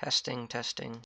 Testing, testing.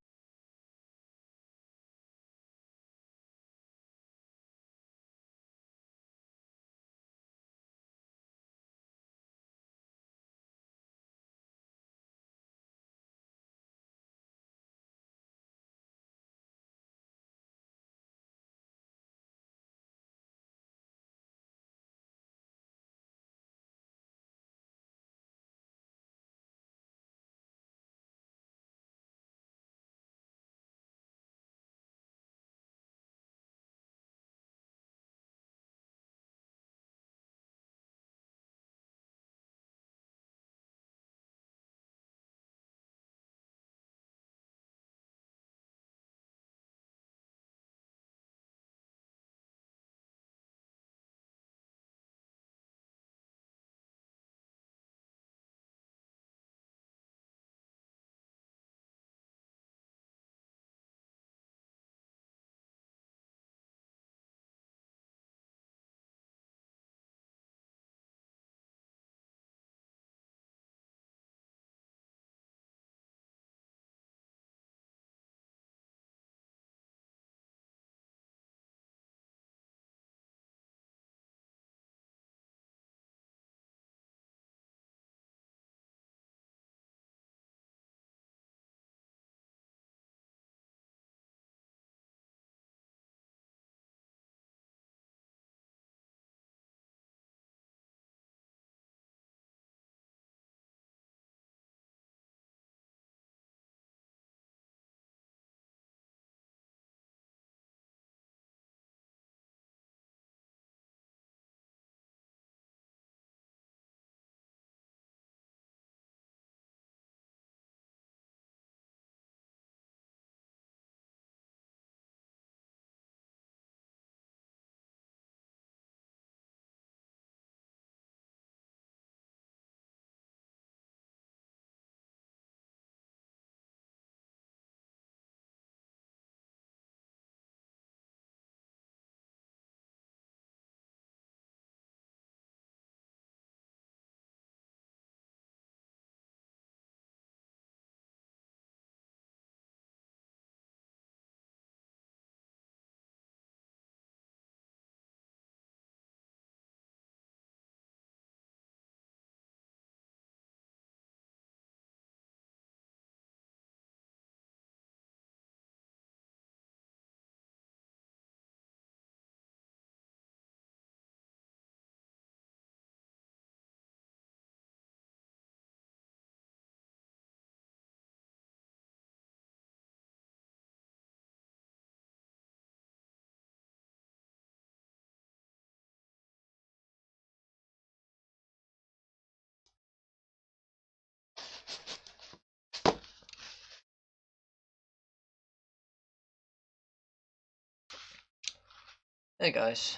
Hey guys.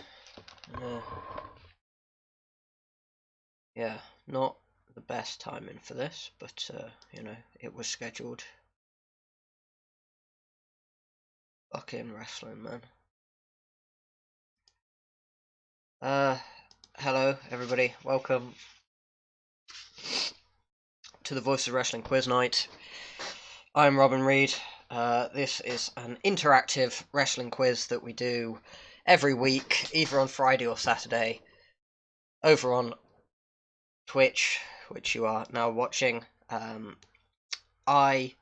Yeah, not the best timing for this, but you know, it was scheduled. Fucking wrestling, man. Hello everybody. Welcome to the Voice of Wrestling Quiz Night. I'm Robin Reed. This is an interactive wrestling quiz that we do every week, either on Friday or Saturday, over on Twitch, which you are now watching. I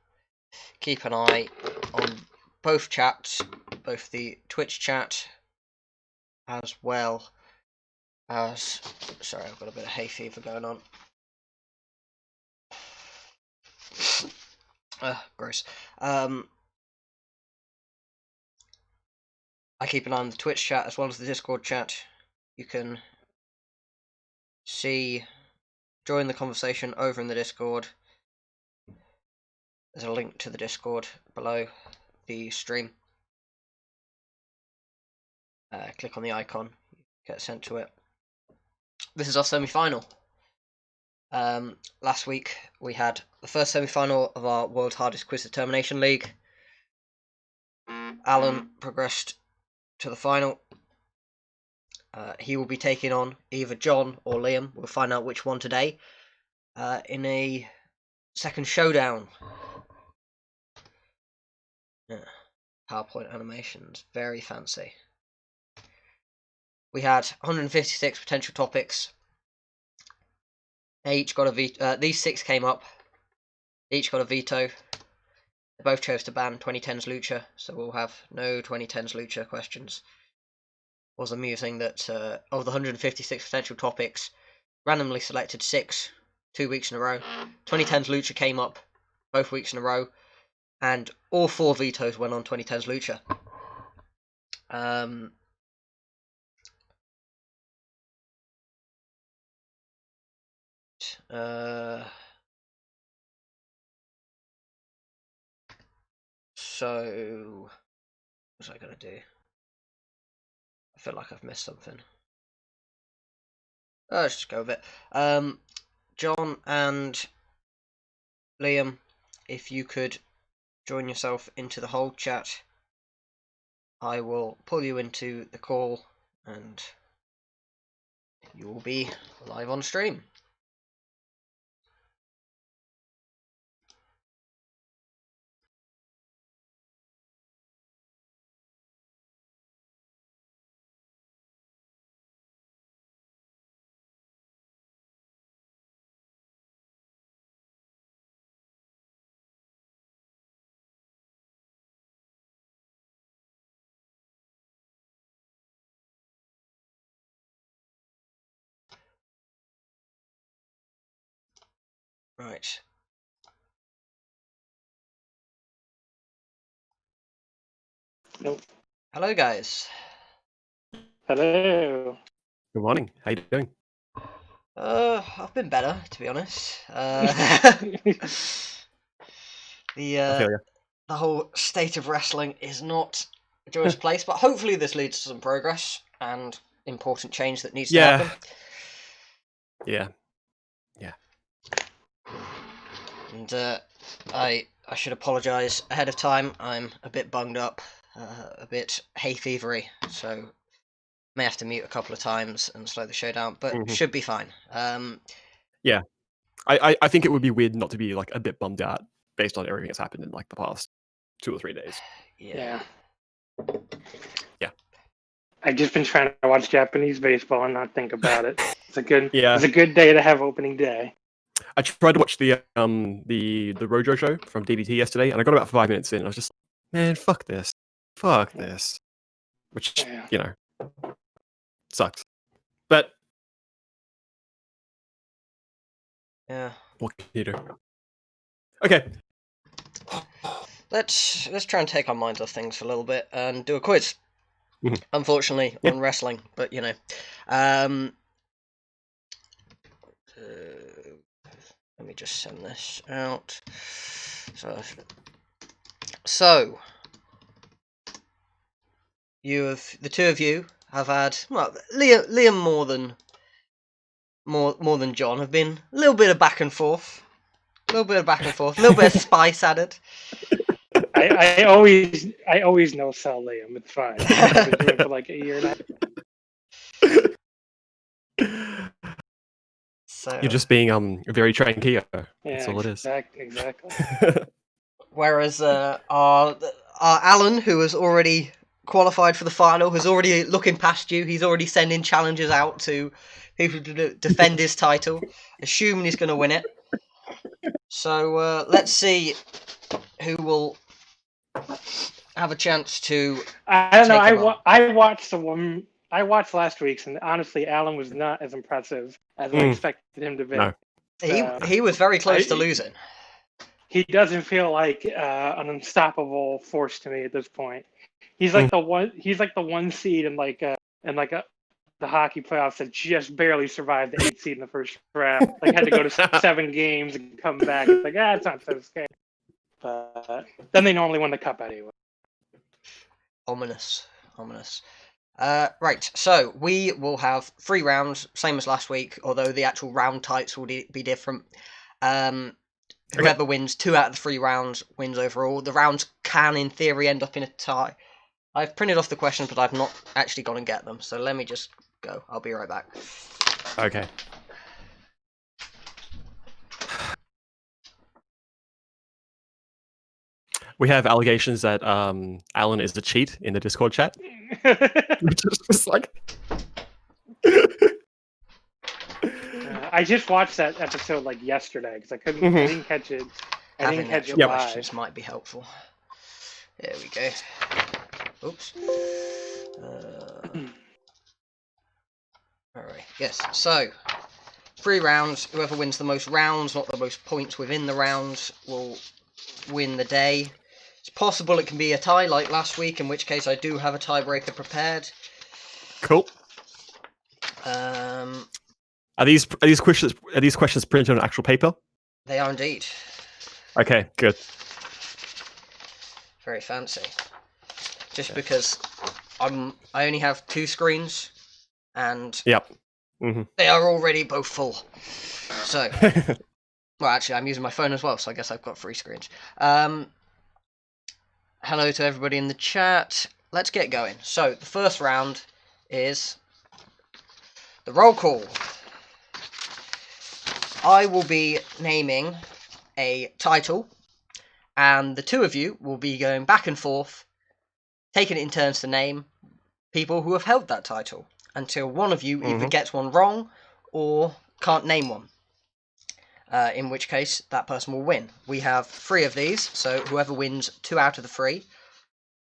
keep an eye on both chats, both the Twitch chat as well as... Sorry, I've got a bit of hay fever going on. Gross. I keep an eye on the Twitch chat as well as the Discord chat. You can join the conversation over in the Discord. There's a link to the Discord below the stream. Click on the icon, get sent to it. This is our semi-final. Last week we had the first semi-final of our World's Hardest Quiz Determination League. Alan progressed to the final. He will be taking on either John or Liam. We'll find out which one today in a second showdown. Yeah. PowerPoint animations, very fancy. We had 156 potential topics. They each got a veto. These 6 came up. Each got a veto. They both chose to ban 2010's Lucha, so we'll have no 2010's Lucha questions. It was amusing that of the 156 potential topics, randomly selected 6, 2 weeks in a row. 2010's Lucha came up both weeks in a row, and all 4 vetoes went on 2010's Lucha. So, what was I going to do? I feel like I've missed something. Let's just go with it. John and Liam, if you could join yourself into the whole chat, I will pull you into the call and you will be live on stream. Right. Nope. Hello, guys. Hello. Good morning. How you doing? I've been better, to be honest. The whole state of wrestling is not a joyous place, but hopefully this leads to some progress and important change that needs to happen. Yeah. And I should apologise ahead of time. I'm a bit bunged up, a bit hay fevery, so may have to mute a couple of times and slow the show down, but should be fine. Yeah. I think it would be weird not to be like a bit bummed out based on everything that's happened in like the past 2 or 3 days. Yeah. I've just been trying to watch Japanese baseball and not think about it. It's a good Yeah. It's a good day to have opening day. I tried to watch the Rojo show from DDT yesterday, and I got about 5 minutes in, and I was just, man, fuck this, which sucks. But Yeah. what can you do? Okay. Let's try and take our minds off things for a little bit and do a quiz. Unfortunately, on wrestling, but you know. Let me just send this out. So the 2 of you have had, well, Liam more than John, have been a little bit of back and forth, a little bit of spice added. I always know sell Liam. It's fine. I've been doing it for like a year now. So you're just being very tranquilo. That's all it is. Exactly. Whereas our Alan, who has already qualified for the final, is already looking past you. He's already sending challenges out to people to defend his title, assuming he's going to win it. So let's see who will have a chance to. I don't know. I watched I watched last week's, and honestly, Alan was not as impressive as I expected him to be. No. He was very close to losing. He doesn't feel like an unstoppable force to me at this point. He's like the one. He's like the 1 seed in the hockey playoffs that just barely survived the 8 seed in the first round. Like had to go to 7 games and come back. It's like it's not so scary. But then they normally win the cup anyway. Ominous. Right, so we will have 3 rounds, same as last week, although the actual round types will be different. Whoever wins 2 out of the 3 rounds wins overall. The rounds can, in theory, end up in a tie. I've printed off the questions, but I've not actually gone and get them, so let me just go. I'll be right back. Okay. We have allegations that Alan is a cheat in the Discord chat. Which is just like... I just watched that episode like yesterday because I couldn't. I didn't catch it. I didn't Having catch extra it questions live. might be helpful. There we go. Oops. Alright, yes, so 3 rounds. Whoever wins the most rounds, not the most points within the rounds, will win the day. It's possible it can be a tie like last week, in which case I do have a tiebreaker prepared. Cool. Are these questions printed on actual paper? They are indeed. Okay, good. Very fancy. Just because I only have 2 screens, and Yep. they are already both full. So, well, actually, I'm using my phone as well, so I guess I've got 3 screens. Hello to everybody in the chat. Let's get going. So, the first round is the roll call. I will be naming a title, and the 2 of you will be going back and forth, taking it in turns to name people who have held that title, until one of you either gets one wrong or can't name one. In which case, that person will win. We have 3 of these, so whoever wins 2 out of the 3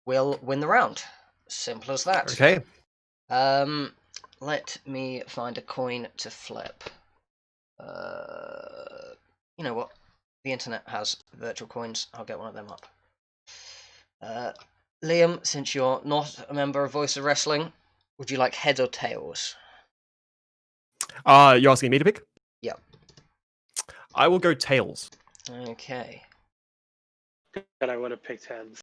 will win the round. Simple as that. Okay. Let me find a coin to flip. You know what? The internet has virtual coins. I'll get one of them up. Liam, since you're not a member of Voice of Wrestling, would you like heads or tails? You're asking me to pick? Yep. I will go tails. Okay. That I would have picked heads.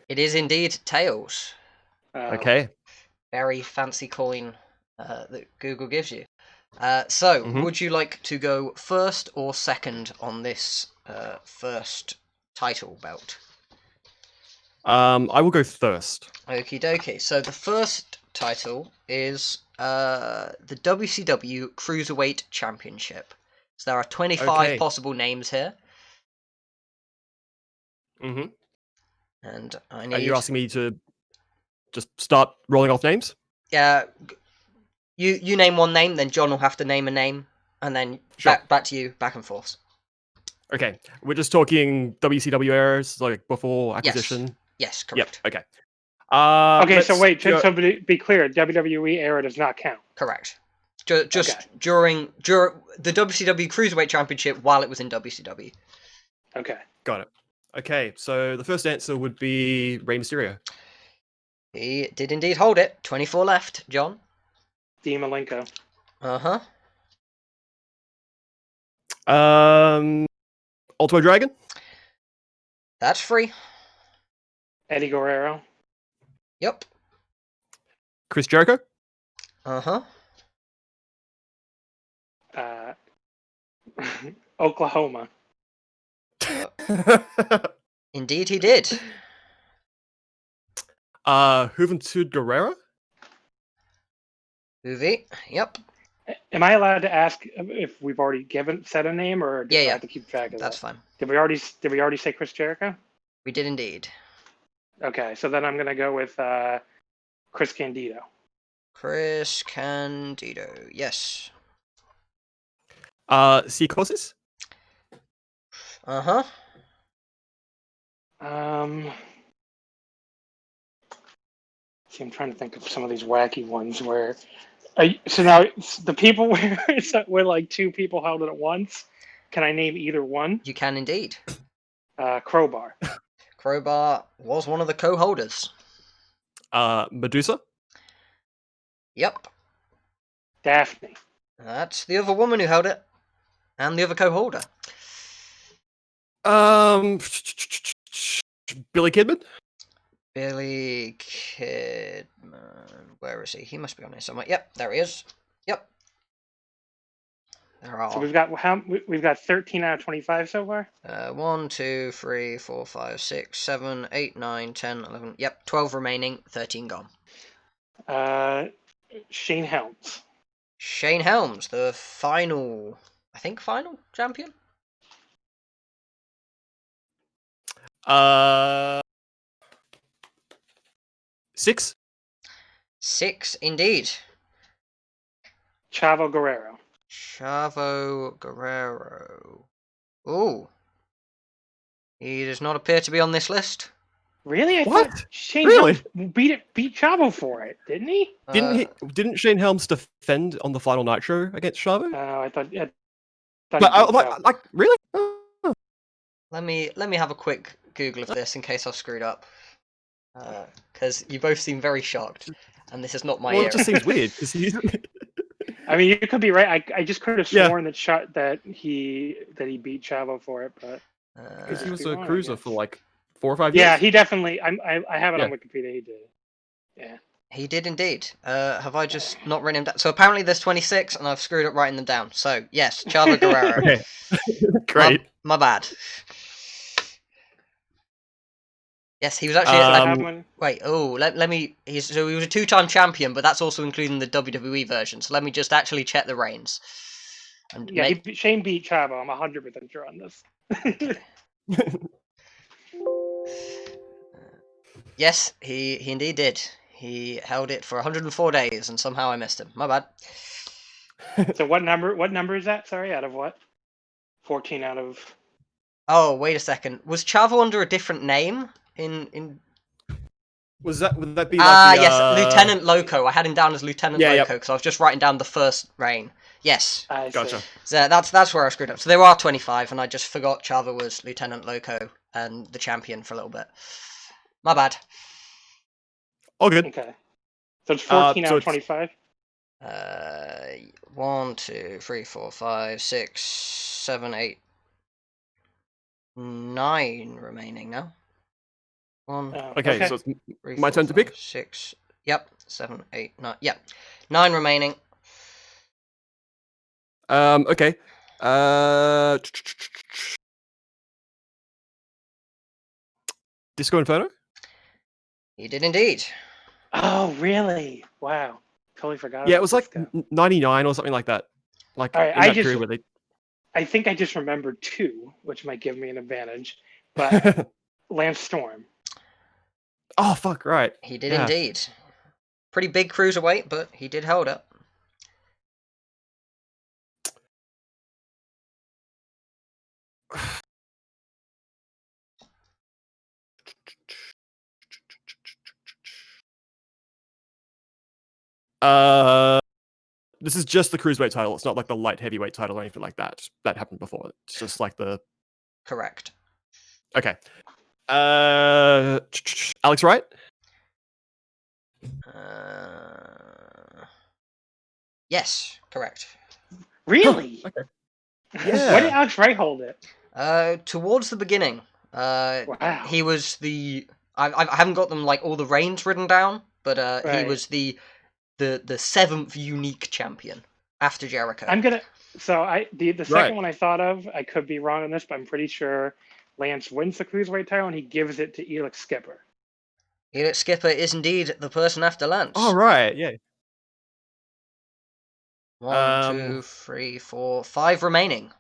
It is indeed tails. Okay. Very fancy coin that Google gives you. So, would you like to go first or second on this first title bout? I will go first. Okie dokie. So the first title is the WCW Cruiserweight Championship. So there are 25 possible names here. And I need... Are you asking me to just start rolling off names? Yeah. You name one name, then John will have to name a name, and then back to you, back and forth. Okay. We're just talking WCW eras, like before acquisition? Yes, correct. Yep, okay. Okay, so wait, just to be clear, WWE era does not count. Correct. Just during the WCW Cruiserweight Championship while it was in WCW. Okay. Got it. Okay, so the first answer would be Rey Mysterio. He did indeed hold it. 24 left, John. Dean Malenko. Ultimo Dragon? That's free. Eddie Guerrero. Yep. Chris Jericho? Oklahoma. Indeed he did. Juventud Guerrera? Juvi, yep. Am I allowed to ask if we've already said a name, or do I have to keep track of that? That's fine. Did we already say Chris Jericho? We did indeed. Okay, so then I'm gonna go with Chris Candido. Chris Candido, yes. Psychosis? See, I'm trying to think of some of these wacky ones where. So now the people where like 2 people held it at once. Can I name either one? You can indeed. Crowbar. Crowbar was one of the co-holders. Medusa? Yep. Daphne. That's the other woman who held it. And the other co-holder. Billy Kidman? Billy Kidman. Where is he? He must be on here somewhere. Yep, there he is. Yep. There are. So we've got 13 out of 25 so far? 1, 2, 3, 4, 5, 6, 7, 8, 9, 10, 11. Yep, 12 remaining, 13 gone. Shane Helms. Shane Helms, the final champion? 6. 6 indeed. Chavo Guerrero. Chavo Guerrero. Ooh. He does not appear to be on this list. Really? I What? thought Shane Really? Helms beat Chavo for it, didn't he? Didn't Shane Helms defend on the final Nitro against Chavo? I thought he But beat Chavo. like really? Oh. Let me have a quick Google of this in case I've screwed up. Because you both seem very shocked, and this is not my Well, era. it just seems weird because he's. I mean, you could be right. I just could have Yeah. sworn that he beat Chavo for it, but Because he was be a wrong, I cruiser guess. for like 4 or 5 years. Yeah, he definitely. I have it Yeah. on Wikipedia. He did. Yeah. He did indeed. Have I just not written him down? So apparently there's 26, and I've screwed up writing them down. So yes, Chavo Guerrero. Okay. Great. My bad. Yes, he was actually. I have one. Wait. Oh, let me. He was a 2-time champion, but that's also including the WWE version. So let me just actually check the reigns. And Yeah, Shane beat Chavo. I'm 100% sure on this. Yes, he indeed did. He held it for 104 days, and somehow I missed him. My bad. So what number is that? Sorry, out of what? 14 out of. Oh, wait a second. Was Chavo under a different name in? Would that be like yes, Lieutenant Loco. I had him down as Lieutenant Yeah, Loco because I was just writing down the first reign. Yes. I Gotcha. see. So that's where I screwed up. So there are 25, and I just forgot Chavo was Lieutenant Loco and the champion for a little bit. My bad. All good. Okay. So it's 14 out so of 25. 1, 2, 3, 4, 5, 6, 7, 8, 9 remaining now. 1. Okay, so it's 3, my 4, turn to 5, pick? 6. Yep. 7, 8, 9. Yep. 9 remaining. Okay. Disco Inferno? He did indeed. Oh, really? Wow. Totally forgot. Yeah, about it was like this guy. 99 or something like that. Like All right, in that period where they. I think I just remembered 2, which might give me an advantage. But Lance Storm. Oh fuck! Right. He did indeed. Pretty big cruiserweight, but he did hold up. This is just the cruiserweight title. It's not like the light heavyweight title or anything like that. That happened before. It's just like the. Correct. Okay. Alex Wright? Yes, correct. Really? Okay. Yeah. When did Alex Wright hold it? Towards the beginning. Wow. He was the. I haven't got them like all the reigns written down, but Right. he was the 7th unique champion after Jericho. I'm gonna. So the second one I thought of, I could be wrong on this, but I'm pretty sure Lance wins the cruiserweight title and he gives it to Elix Skipper. Elix Skipper is indeed the person after Lance. Oh right, yeah. 1, 2, 3, 4, 5 remaining.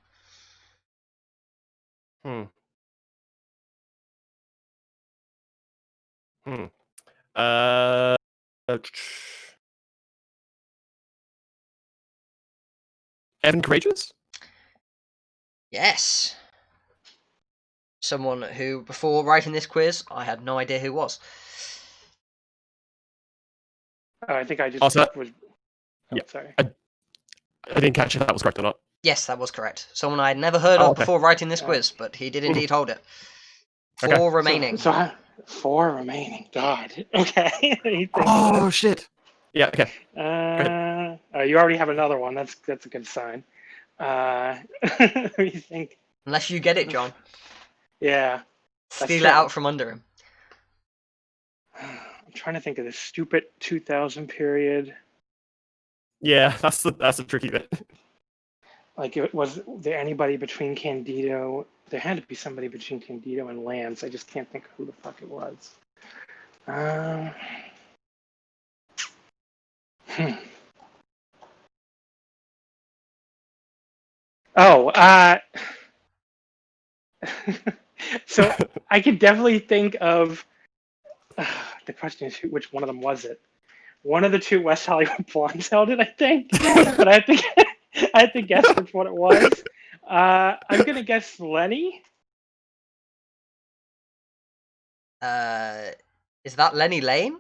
Evan Courageous? Yes. Someone who, before writing this quiz, I had no idea who was. Oh, I think I just was. Oh, yeah. Sorry. I didn't catch if that was correct or not. Yes, that was correct. Someone I had never heard of before writing this quiz, but he did indeed hold it. 4 remaining. So 4 remaining. God. Okay. Oh shit. Yeah. Okay. You already have another one. That's a good sign. What do you think? Unless you get it, John. Yeah. Steal it out from under him. I'm trying to think of this stupid 2000 period. Yeah, that's a tricky bit. Like, was there anybody between Candido? There had to be somebody between Candido and Lance. I just can't think of who the fuck it was. Oh, So I could definitely think of. The question is, which one of them was it? One of the two West Hollywood blondes held it, I think. But I think I had to guess which one it was. I'm gonna guess Lenny. Is that Lenny Lane?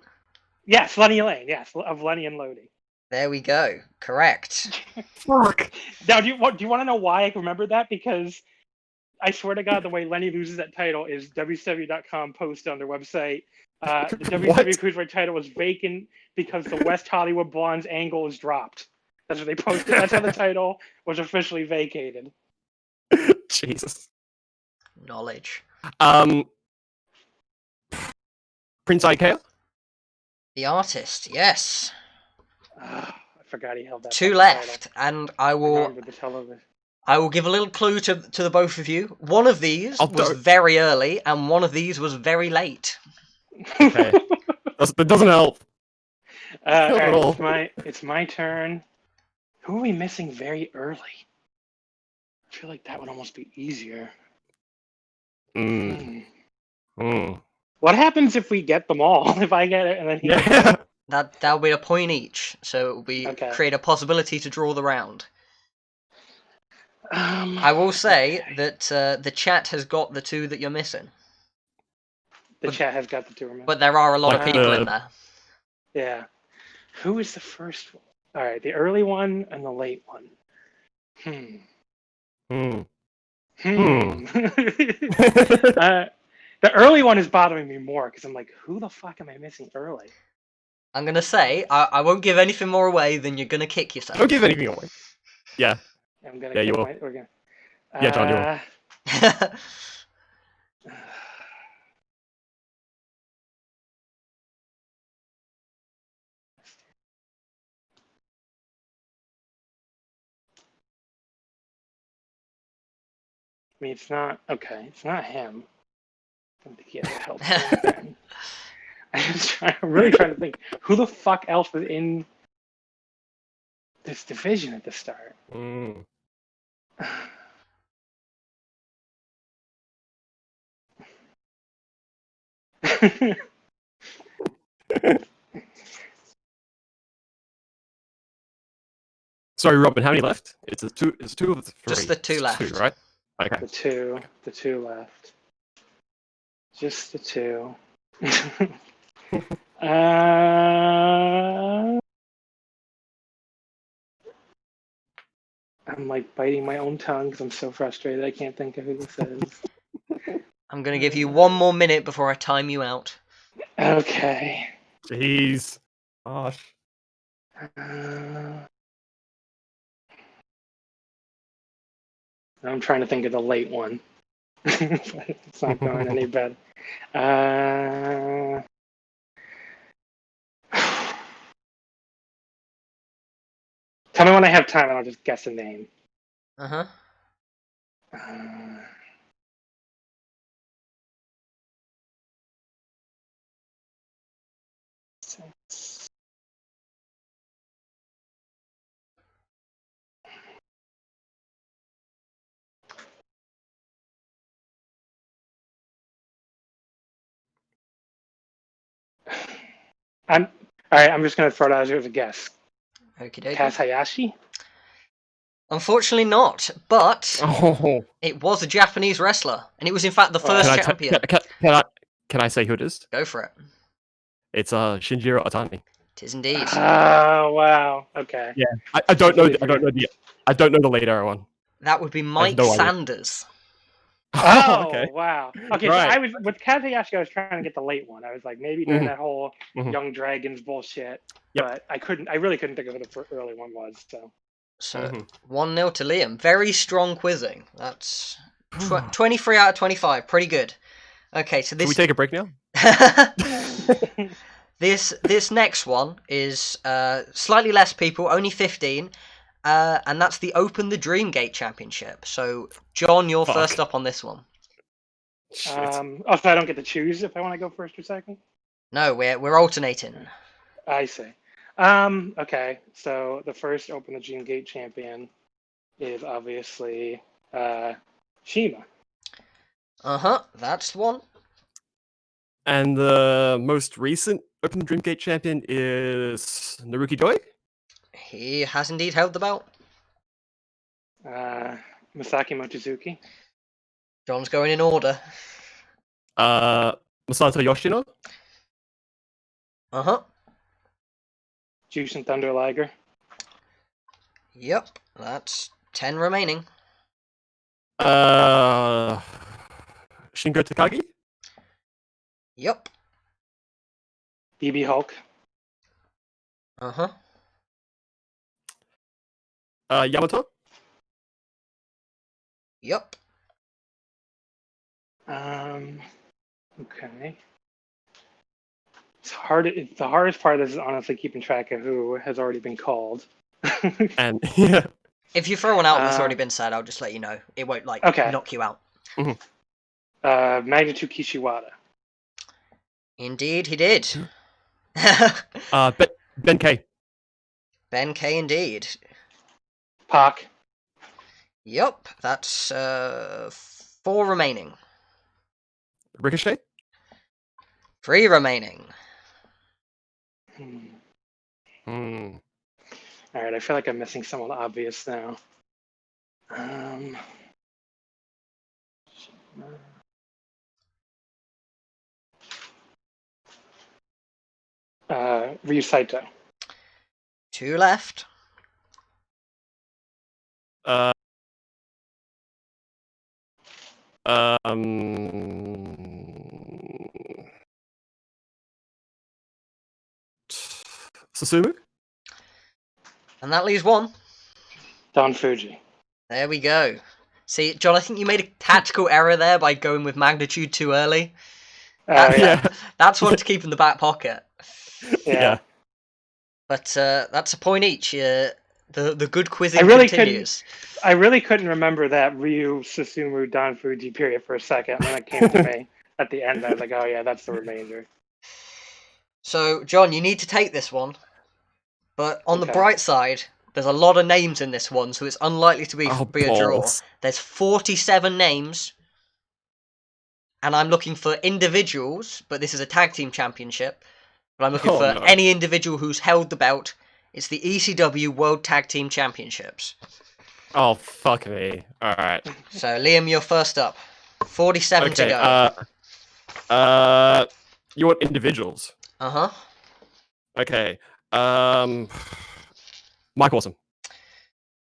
Yes, Lenny Lane. Yes, of Lenny and Lodi. There we go. Correct. Fuck. Now, do you want to know why I remember that? Because I swear to God, the way Lenny loses that title is WCW.com post on their website. The WCW Cruiserweight title was vacant because the West Hollywood Blondes angle was dropped. That's what they posted. That's how the title was officially vacated. Jesus. Knowledge. Prince Ikea? The artist, yes. I forgot he held that. Two left, and I will give a little clue to the both of you. One of these was very early, and one of these was very late. Okay. That doesn't help. All right, it's my turn. Who are we missing very early? I feel like that would almost be easier. What happens if we get them all? If I get it and then he gets it? That'll be a point each, so it will be create a possibility to draw the round. I will say that the chat has got the two that you're missing. The chat has got the two. But there are a lot of people in there. Yeah. Who is the first one? All right, the early one and the late one. The early one is bothering me more because I'm like, who the fuck am I missing early? I'm going to say, I won't give anything more away than you're going to kick yourself. Don't give anything away. Yeah. I'm going to you will. Yeah, John, you will. I mean, it's not It's not him. I don't think he has a help. I'm really trying to think who the fuck else was in this division at the start. Sorry, Robin, how many left? It's two of the three. Just the two left. Two, right? Okay. The two left. Just the two. I'm like biting my own tongue because I'm so frustrated. I can't think of who this is. I'm going to give you 1 more minute before I time you out. Okay. Jeez. Gosh. I'm trying to think of the late one. It's not going any better. Tell me when I have time and I'll just guess a name. Uh-huh. All right, I'm just going to throw it out as a guess. Okie dokie. Kaz Hayashi? Unfortunately not, but it was a Japanese wrestler, and it was in fact the first champion. Can I say who it is? Go for it. It's Shinjiro Otani. It is indeed. Oh wow. Okay. Yeah, I don't know. I don't know the later one. That would be Mike Sanders. Oh, okay. Wow. Okay, right. So I was with Kaz Hayashi. I was trying to get the late one. I was like, maybe during that whole Young Dragons bullshit. Yep. But I couldn't. I really couldn't think of who the early one was. So 1-0 to Liam. Very strong quizzing. That's 23 out of 25. Pretty good. Okay, so this. Can we take a break now? This next one is slightly less people, only 15, and that's the Open the Dreamgate Championship. So, John, you're first up on this one. So I don't get to choose if I want to go first or second? No, we're alternating. I see. Okay, so the first Open the Dreamgate champion is obviously Shima. That's the one. And the most recent Open Dreamgate champion is Naruki Doi? He has indeed held the belt. Masaki Mochizuki. John's going in order. Masato Yoshino? Jushin Thunder Liger. Yep, that's 10 remaining. Shingo Takagi? Yep. BB Hulk. Yamato? Yep. Okay. It's hard. The hardest part of this is honestly keeping track of who has already been called. And yeah. If you throw one out that's already been said, I'll just let you know. It won't knock you out. Magnitude Kishiwada. Indeed, he did. Ben K. Ben K, indeed. Pac. Yep, that's 4 remaining. Ricochet? 3 remaining. All right, I feel like I'm missing someone obvious now. Ryu Saito. 2 left. Susumu? And that leaves 1. Don Fuji. There we go. See, John, I think you made a tactical error there by going with magnitude too early. That's one to keep in the back pocket. Yeah. But that's a point each. The good quizzing continues. I really couldn't remember that Ryu, Susumu, Don Fuji period for a second. And then it came to me at the end. I was like, oh yeah, that's the remainder. So, John, you need to take this one. But on the bright side, there's a lot of names in this one, so it's unlikely to be a draw. There's 47 names. And I'm looking for individuals, but this is a tag team championship. But I'm looking for any individual who's held the belt. It's the ECW World Tag Team Championships. Oh, fuck me. Alright. So, Liam, you're first up. 47 to go. You want individuals? Okay. Mike Awesome.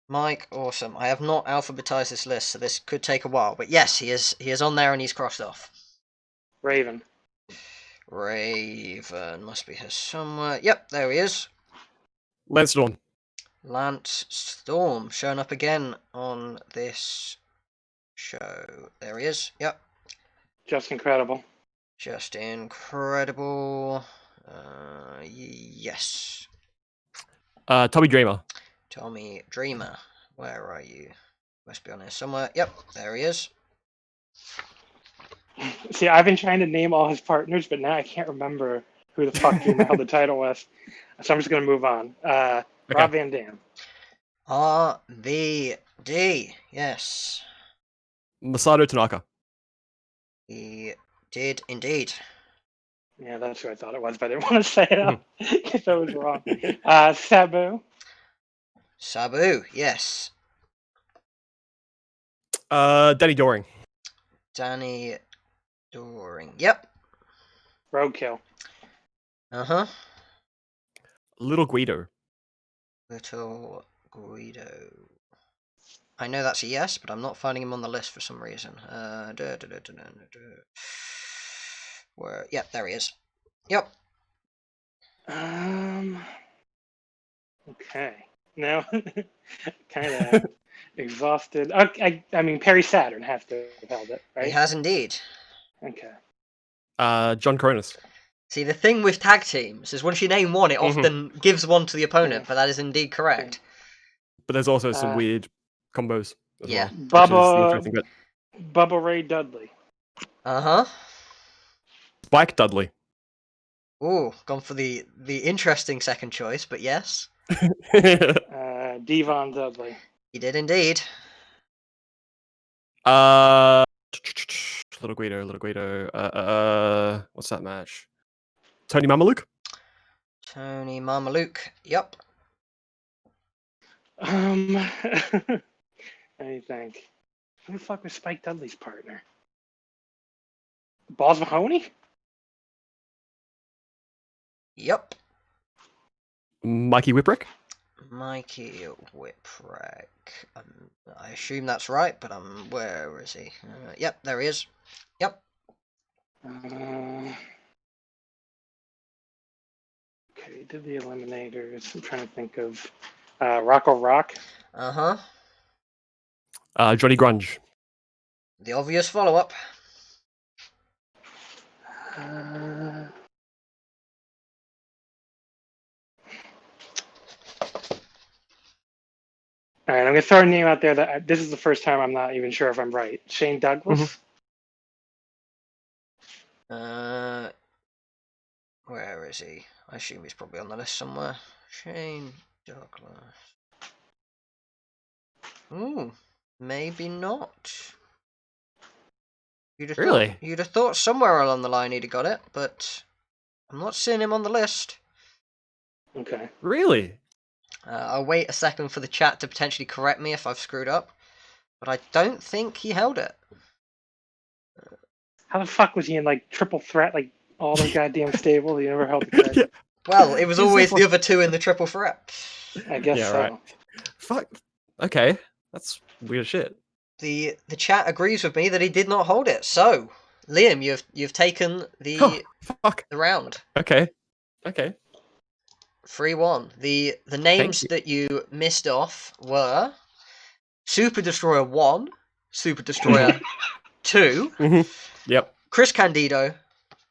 Mike Awesome. I have not alphabetized this list, so this could take a while. But yes, he is on there and he's crossed off. Raven must be here somewhere. Yep, there he is. Lance Storm. Lance Storm showing up again on this show. There he is. Yep. Just Incredible. Just Incredible. Yes. Tommy Dreamer. Tommy Dreamer. Where are you? Must be on here somewhere. Yep, there he is. See, I've been trying to name all his partners, but now I can't remember who the fuck Dreamer held the title with. So I'm just going to move on. Rob Van Dam. RVD. Yes. Masato Tanaka. He did indeed. Yeah, that's who I thought it was, but I didn't want to say it out because I was wrong. Sabu. Sabu, yes. Danny Doring. Danny Doring. Yep. Roadkill. Little Guido. Little Guido. I know that's a yes, but I'm not finding him on the list for some reason. Where? Yep, there he is. Yep. Okay. Now, kind of exhausted. I mean, Perry Saturn has to have held it, right? He has indeed. Okay. John Cronus. See, the thing with tag teams is once you name one, it often gives one to the opponent, but that is indeed correct. But there's also some weird combos as well. Bubba Ray Dudley. Spike Dudley. Ooh, gone for the interesting second choice, but yes. Devon Dudley. He did indeed. Little Guido. What's that match? Tony Mamaluke? Tony Mamaluke. Yep. Let me think. Who the fuck was Spike Dudley's partner? Balls Mahoney? Yep. Mikey Whipwreck? Mikey Whipwreck. I assume that's right, but where is he? Yep, there he is. Yep. Okay, did the Eliminators. I'm trying to think of Rocco Rock. Uh-huh. Johnny Grunge. The obvious follow-up. All right, I'm gonna throw a name out there that this is the first time I'm not even sure if I'm right. Shane Douglas. Where is he? I assume he's probably on the list somewhere. Shane Douglas. Ooh, maybe not. You'd have thought somewhere along the line he'd have got it, but I'm not seeing him on the list. Okay. Really? I'll wait a second for the chat to potentially correct me if I've screwed up, but I don't think he held it. How the fuck was he in like Triple Threat, like all the goddamn stable? He never held the card. Yeah. Well, it was always the other two in the triple threat. I guess Yeah, so. right. Fuck. Okay, that's weird shit. The chat agrees with me that he did not hold it. So, Liam, you've taken the round. Okay. 3-1. The names that you missed off were Super Destroyer 1, Super Destroyer 2, Yep. Chris Candido,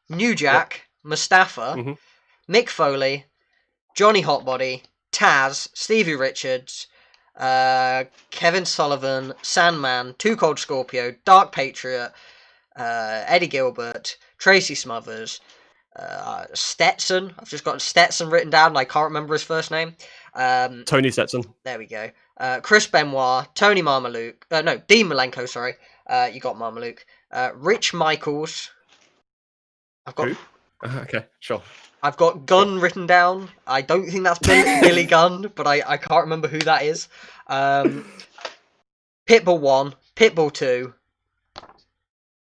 New Jack, Mustafa, Mick Foley, Johnny Hotbody, Taz, Stevie Richards, Kevin Sullivan, Sandman, Too Cold Scorpio, Dark Patriot, Eddie Gilbert, Tracy Smothers, Stetson. I've just got Stetson written down and I can't remember his first name. Tony Stetson. There we go. Chris Benoit, Tony Marmaluke. No, Dean Malenko, sorry. You got Marmaluke. Rich Michaels. I've got... Who? Okay, sure. I've got Gunn written down. I don't think that's Billy Gunn, but I can't remember who that is. Pitbull 1, Pitbull 2,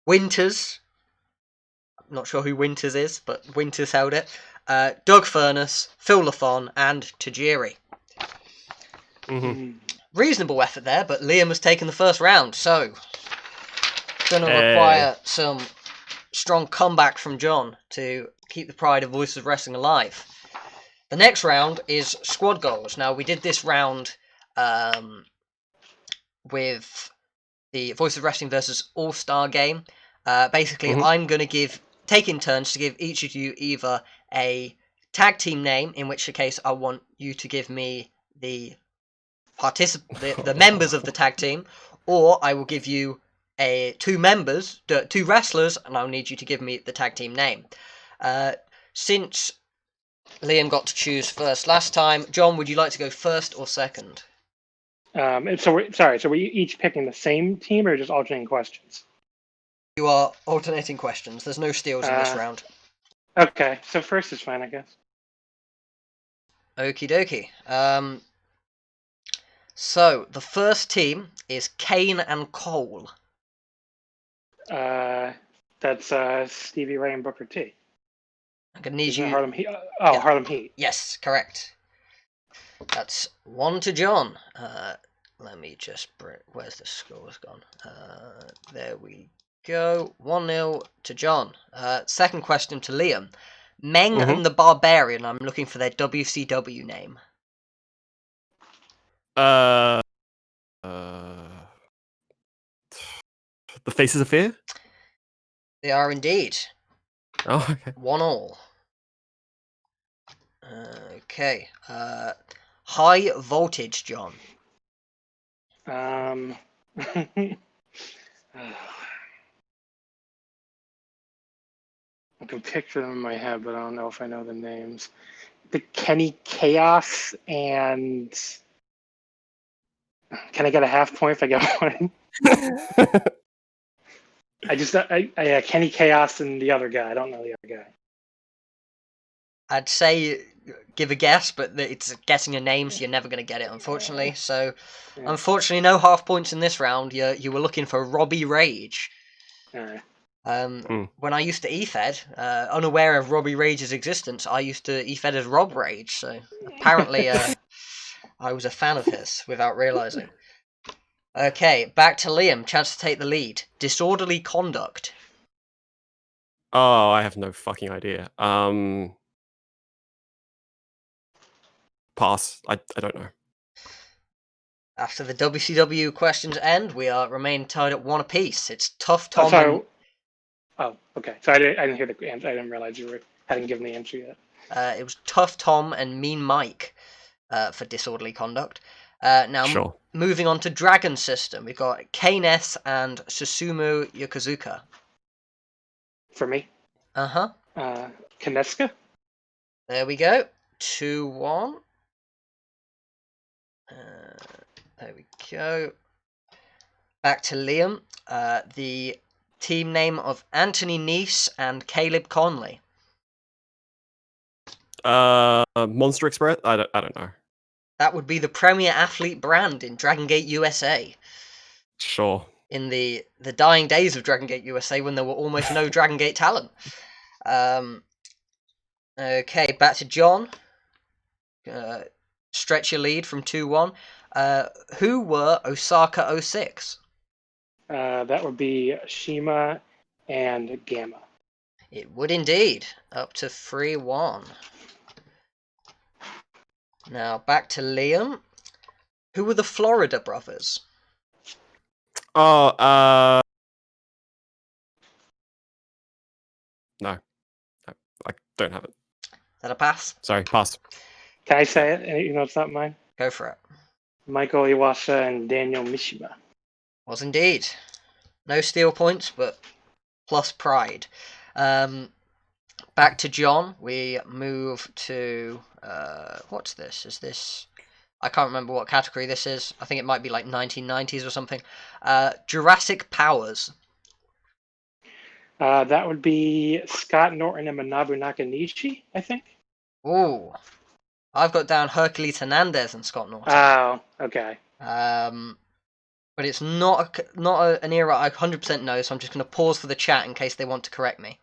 Winters. I'm not sure who Winters is, but Winters held it. Doug Furness, Phil Lafon, and Tajiri. Reasonable effort there, but Liam has taken the first round, so going to require some strong comeback from John to keep the pride of Voices of Wrestling alive. The next round is squad goals. Now, we did this round with the Voices of Wrestling versus All-Star game. Basically, I'm going to take in turns to give each of you either a tag team name, in which case I want you to give me the members of the tag team, or I will give you two wrestlers, and I'll need you to give me the tag team name. Since Liam got to choose first last time, John, would you like to go first or second? So we're each picking the same team or just alternating questions? You are alternating questions. There's no steals in this round. Okay, so first is fine, I guess. Okie dokie. So, the first team is Kane and Cole. That's Stevie Ray and Booker T. I'm going to need you... Harlem Heat. Harlem Heat. Yes, correct. That's 1 to John. Let me just... Where's the scores gone? There we go. 1-0 to John. Second question to Liam. Meng and the Barbarian. I'm looking for their WCW name. The Faces of Fear? They are indeed. Oh, okay. 1-1. Okay. High Voltage, John. I can picture them in my head, but I don't know if I know the names. The Kenny Chaos and... Can I get a half point if I get one? Kenny Chaos and the other guy. I don't know the other guy. I'd say give a guess, but it's guessing a name, so you're never going to get it, unfortunately. So, Yeah. unfortunately, no half points in this round. You were looking for Robbie Rage. When I used to EFED, unaware of Robbie Rage's existence, I used to EFED as Rob Rage. So apparently, I was a fan of his without realizing. Okay, back to Liam. Chance to take the lead. Disorderly conduct. Oh, I have no fucking idea. Pass. I don't know. After the WCW questions end, we remain tied at 1 apiece. It's Tough Tom. Oh, okay. So I didn't hear the answer. I didn't realize you hadn't given the answer yet. It was Tough Tom and Mean Mike for disorderly conduct. Now, Sure. Moving on to Dragon System, we've got K-Ness and Susumu Yokozuka. For me? Uh-huh. Kineska? There we go. 2-1. There we go. Back to Liam. The team name of Anthony Neese and Caleb Conley. Monster Express? I don't know. That would be the premier athlete brand in Dragon Gate USA. Sure. In the dying days of Dragon Gate USA, when there were almost no Dragon Gate talent. Okay, back to John. Stretch your lead from 2-1. Who were Osaka 06? That would be Shima and Gamma. It would indeed. Up to 3-1. Now back to Liam. Who were the Florida brothers? Oh, no. I don't have it. Is that a pass? Sorry, pass. Can I say it? You know, it's not mine. Go for it. Michael Iwasa and Daniel Mishima. Was indeed. No steal points, but plus pride. Back to John. We move to what's this? Is this? I can't remember what category this is. I think it might be like 1990s or something. Jurassic Powers. That would be Scott Norton and Manabu Nakanishi, I think. Ooh. I've got down Hercules Hernandez and Scott Norton. Oh, okay. But it's not an era I 100% know, so I'm just going to pause for the chat in case they want to correct me.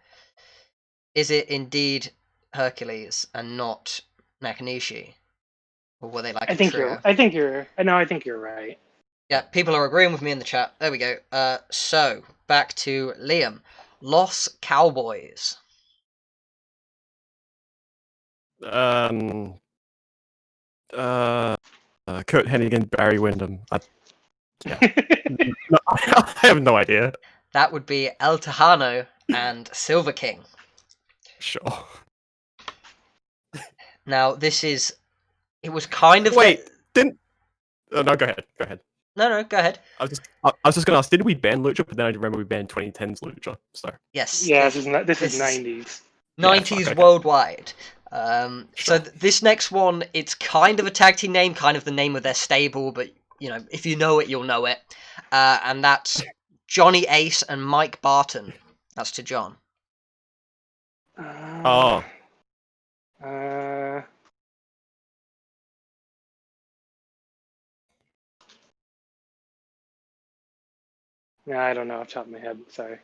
Is it indeed Hercules and not Nakanishi? Or were they like I think you're right. Yeah, people are agreeing with me in the chat. There we go. So, back to Liam. Los Cowboys. Kurt Hennigan, Barry Windham. Yeah. No, I have no idea. That would be El Tejano and Silver King. Sure. Now, it was kind of... Wait, didn't... Oh, no, go ahead. No, go ahead. I was just gonna ask, didn't we ban Lucha? But then I remember we banned 2010's Lucha, so... Yes. Yeah, this is 90s. 90s worldwide. So this next one, it's kind of a tag team name, kind of the name of their stable, but, you know, if you know it, you'll know it. And that's Johnny Ace and Mike Barton. That's to John. Oh. No, I don't know off the top of my head. Sorry.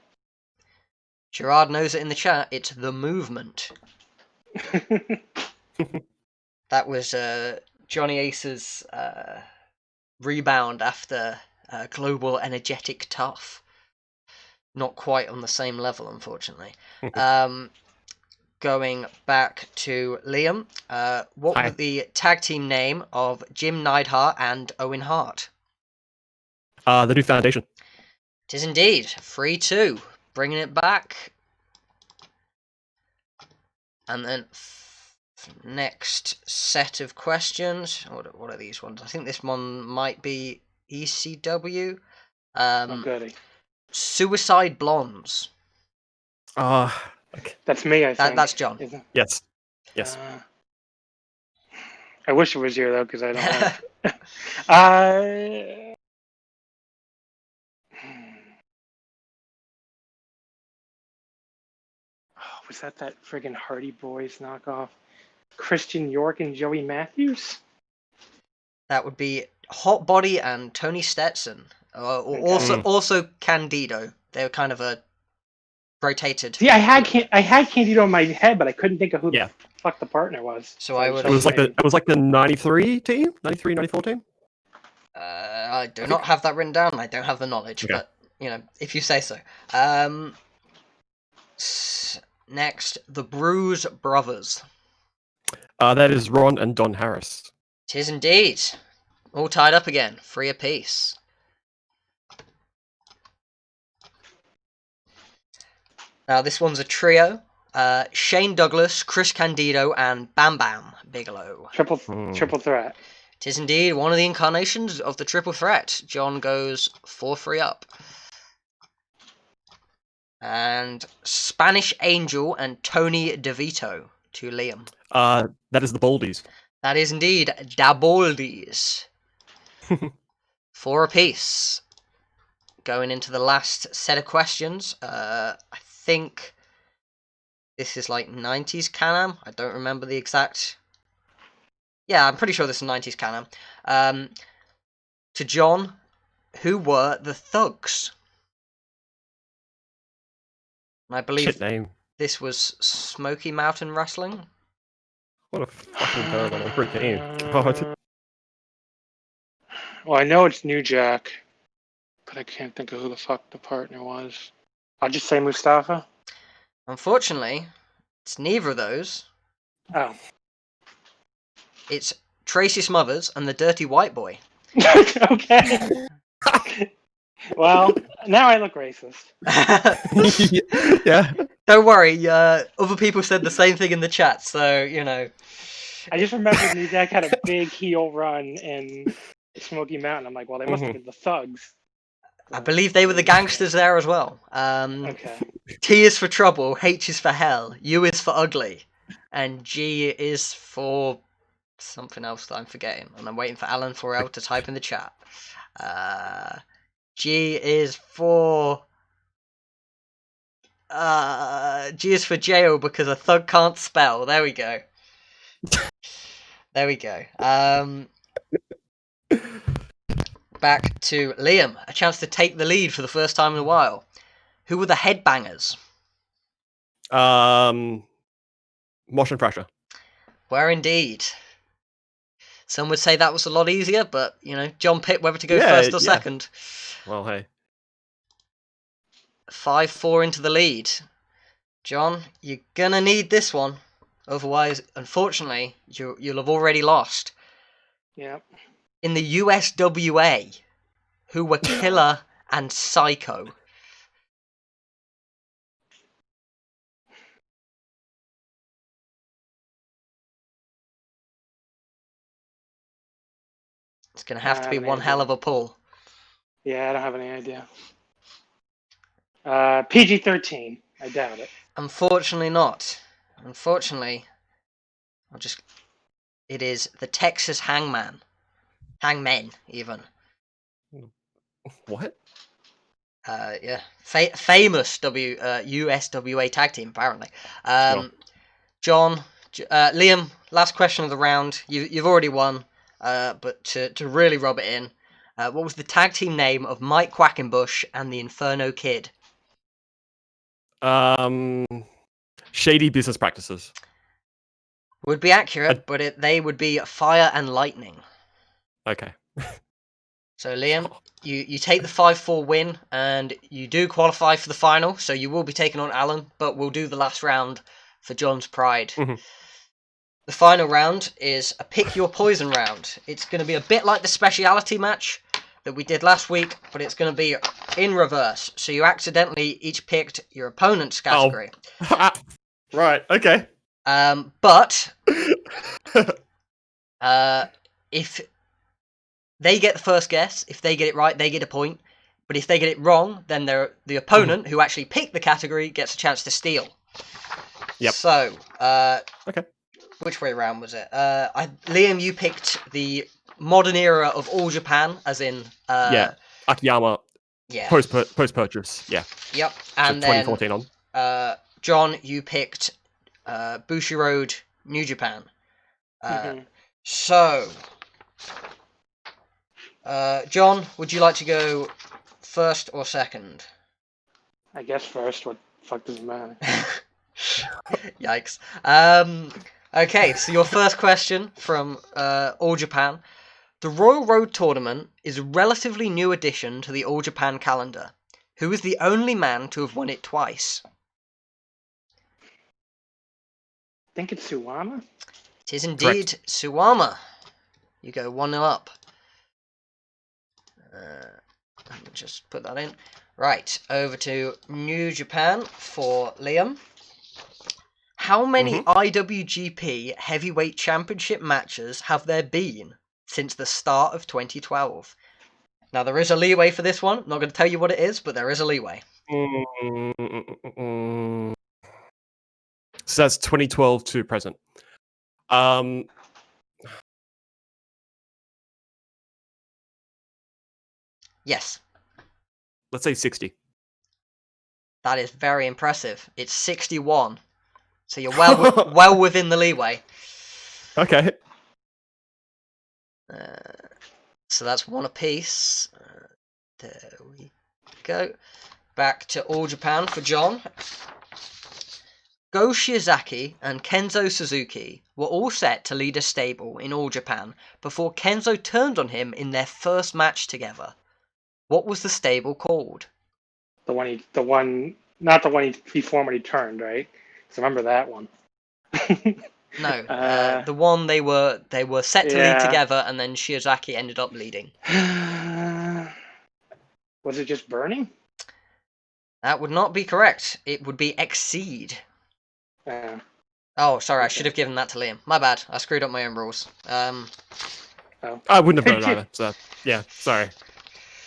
Gerard knows it in the chat. It's The Movement. That was Johnny Ace's rebound after Global Energetic Tough. Not quite on the same level, unfortunately. Going back to Liam, what was the tag team name of Jim Neidhart and Owen Hart? The New Foundation. It is indeed. 3-2. Bringing it back. And then next set of questions. What are these ones? I think this one might be ECW. Goody. Suicide Blondes. Okay. That's me, I think. That's John. Yes. I wish it was you, though, because I don't know. was that friggin' Hardy Boys knockoff? Christian York and Joey Matthews? That would be Hot Body and Tony Stetson. Also Candido. They were kind of a rotated. See, I had Candido in my head, but I couldn't think of who the fuck the partner was. So I would. It was like the 93 team, 93, 94 team. I do not have that written down. I don't have the knowledge, but if you say so. Next, the Bruise Brothers. That is Ron and Don Harris. 'Tis indeed. All tied up again, 3 apiece. Now this one's a trio. Shane Douglas, Chris Candido, and Bam Bam Bigelow. Triple threat. 'Tis indeed one of the incarnations of the triple threat. John goes 4-3 up. And Spanish Angel and Tony DeVito to Liam. That is the Baldies. That is indeed Da Baldies. 4 apiece. Going into the last set of questions. I think this is like 90s Can-Am. I don't remember the exact. Yeah, I'm pretty sure this is 90s Can-Am. To John, who were the Thugs? I believe this was Smoky Mountain Wrestling. What a fucking terrible team. God. Well, I know it's New Jack, but I can't think of who the fuck the partner was. I'll just say Mustafa. Unfortunately, it's neither of those. Oh. It's Tracy Smothers and the Dirty White Boy. Okay. Well, now I look racist. Yeah. Don't worry, other people said the same thing in the chat, so, I just remember New Jack had a big heel run in Smoky Mountain. I'm like, well, they must have been the Thugs. I believe they were the gangsters there as well. Okay. T is for trouble, H is for hell, U is for ugly, and G is for something else that I'm forgetting, and I'm waiting for Alan Forel to type in the chat. G is for jail because a thug can't spell. There we go. There we go. Back to Liam. A chance to take the lead for the first time in a while. Who were the Headbangers? Mosh and Thrasher. Where indeed. Some would say that was a lot easier, but, John picked whether to go first or second. Well, hey. 5-4 into the lead. John, you're gonna need this one. Otherwise, unfortunately, you'll have already lost. Yep. In the USWA, who were Killer and Psycho? It's going to have to be one hell of a pull. Yeah, I don't have any idea. PG-13. I doubt it. Unfortunately not. Unfortunately, it is the Texas Hangman. Hangmen, even. What? Yeah. Famous USWA tag team, apparently. Sure. John, Liam, last question of the round. You've already won, but to really rub it in, what was the tag team name of Mike Quackenbush and the Inferno Kid? Shady Business Practices. Would be accurate, but they would be Fire and Lightning. Okay. So Liam, you take the 5-4 win, and you do qualify for the final, so you will be taking on Alan, but we'll do the last round for John's pride. Mm-hmm. The final round is a Pick Your Poison round. It's going to be a bit like the speciality match that we did last week, but it's going to be in reverse. So you accidentally each picked your opponent's category. Oh. Right, okay. But if they get the first guess, if they get it right, they get a point. But if they get it wrong, then the opponent who actually picked the category gets a chance to steal. Yep. So, okay. Which way around was it? Liam, you picked the modern era of All Japan, as in Akiyama. Yeah. Post purchase. Yeah. Yep. So And 2014 then on. John, you picked Bushiroad New Japan. So, John, would you like to go first or second? I guess first. What the fuck does it matter? Yikes. Okay, so your first question from All Japan. The Royal Road Tournament is a relatively new addition to the All Japan calendar. Who is the only man to have won it twice? I think it's Suwama. It is indeed Suwama. You go 1-0 up. Let me just put that in. Right, over to New Japan for Liam. How many IWGP Heavyweight Championship matches have there been since the start of 2012? Now, there is a leeway for this one. Not going to tell you what it is, but there is a leeway. So that's 2012 to present. Yes. Let's say 60. That is very impressive. It's 61. So you're well within the leeway. Okay. So that's one apiece. There we go. Back to All Japan for John. Go Shiozaki and Kenzo Suzuki were all set to lead a stable in All Japan before Kenzo turned on him in their first match together. What was the stable called? Not the one he formed when he turned, right? Because I remember that one. No, the one they were set to lead together, and then Shiozaki ended up leading. Was it just Burning? That would not be correct. It would be Exceed. Oh, sorry, I should have given that to Liam. My bad. I screwed up my own rules. I wouldn't have known either. So yeah, sorry.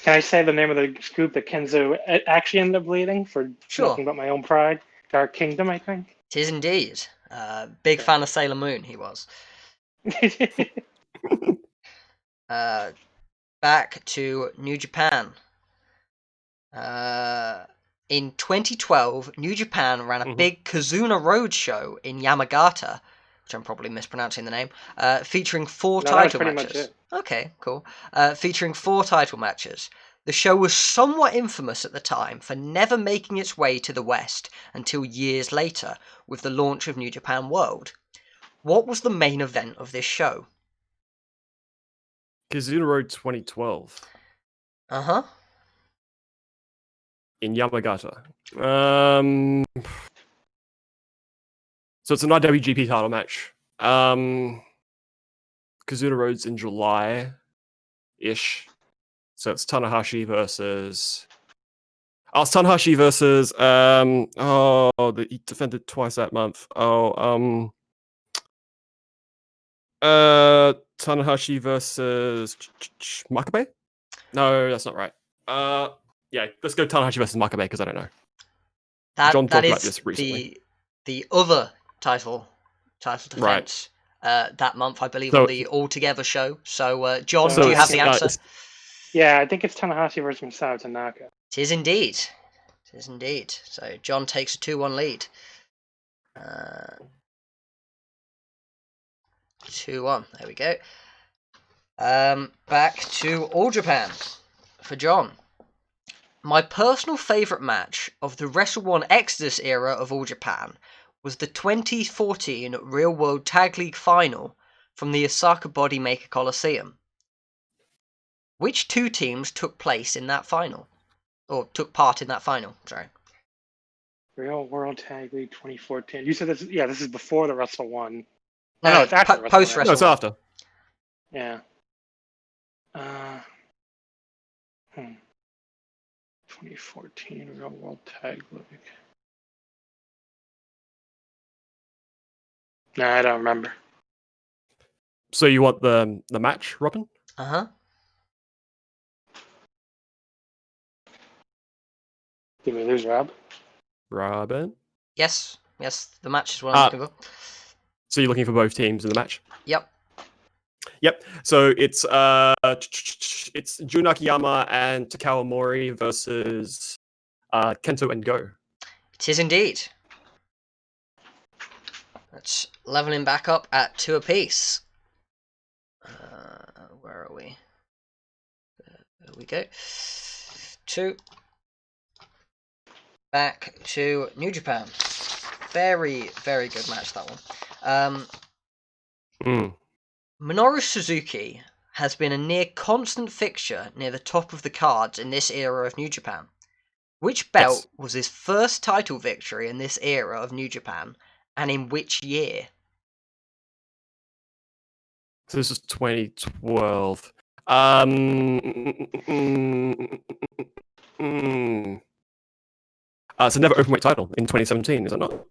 Can I say the name of the group that Kenzo actually ended up leading for talking about my own pride? Dark Kingdom, I think. It is indeed. Big fan of Sailor Moon, he was. Back to New Japan. In 2012, New Japan ran a big Kazuna Road show in Yamagata, which I'm probably mispronouncing the name, featuring 4 title matches. Okay, cool. Featuring 4 title matches. The show was somewhat infamous at the time for never making its way to the West until years later, with the launch of New Japan World. What was the main event of this show? Kazuna Road 2012. Uh-huh. In Yamagata. So it's an IWGP title match. Kazuna Road's in July-ish. So it's Tanahashi versus... Oh, it's Tanahashi versus... he defended twice that month. Tanahashi versus Makabe? No, that's not right. Yeah, let's go Tanahashi versus Makabe because I don't know. John talked about this recently. The other title defense that month, I believe, on the All Together show. So, John, do you have the answer? Yeah, I think it's Tanahashi versus Masato Tanaka. It is indeed. So, John takes a 2-1 lead. 2-1. There we go. Back to All Japan for John. My personal favourite match of the Wrestle 1 Exodus era of All Japan was the 2014 Real World Tag League Final from the Osaka Bodymaker Coliseum. Which 2 teams took place in that final? Or took part in that final, sorry. Real World Tag League 2014. You said this is before the Wrestle 1. No, it's after post Wrestle 1. No, it's after. Yeah. 2014 Real World Tag League. No, I don't remember. So you want the match, Robin? Uh-huh. Did we lose Rob? Robin? Yes, the match is what I'm looking for. So you're looking for both teams in the match? Yep. So it's Jun Akiyama and Takao Mori versus Kento and Go. It is indeed. That's leveling back up at 2 apiece. Where are we? There we go. 2. Back to New Japan. Very, very good match, that one. Minoru Suzuki has been a near constant fixture near the top of the cards in this era of New Japan. Which belt was his first title victory in this era of New Japan, and in which year? So this is 2012. It's a never openweight title in 2017, is it not?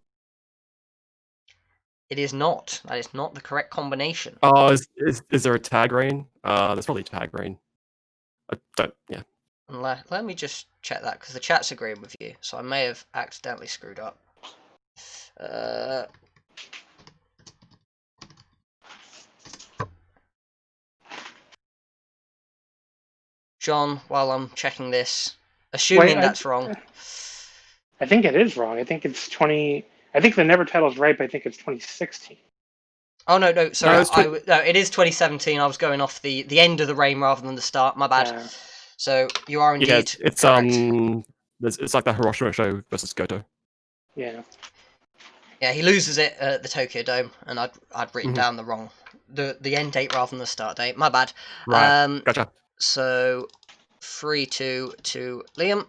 It is not. That is not the correct combination. Oh, is there a tag reign? There's probably a tag reign. I don't. Yeah. Let me just check that, because the chat's agreeing with you, so I may have accidentally screwed up. John, while I'm checking this, assuming that's wrong. I think it is wrong. I think it's 20. I think the never title's right, but I think it's 2016. Oh no, sorry. No, it is 2017. I was going off the end of the reign rather than the start. My bad. So you are indeed correct. It's like the Hiroshima show versus Goto. Yeah. Yeah, he loses it at the Tokyo Dome, and I'd written down the end date rather than the start date. My bad. Right. Gotcha. So 3-2 to Liam.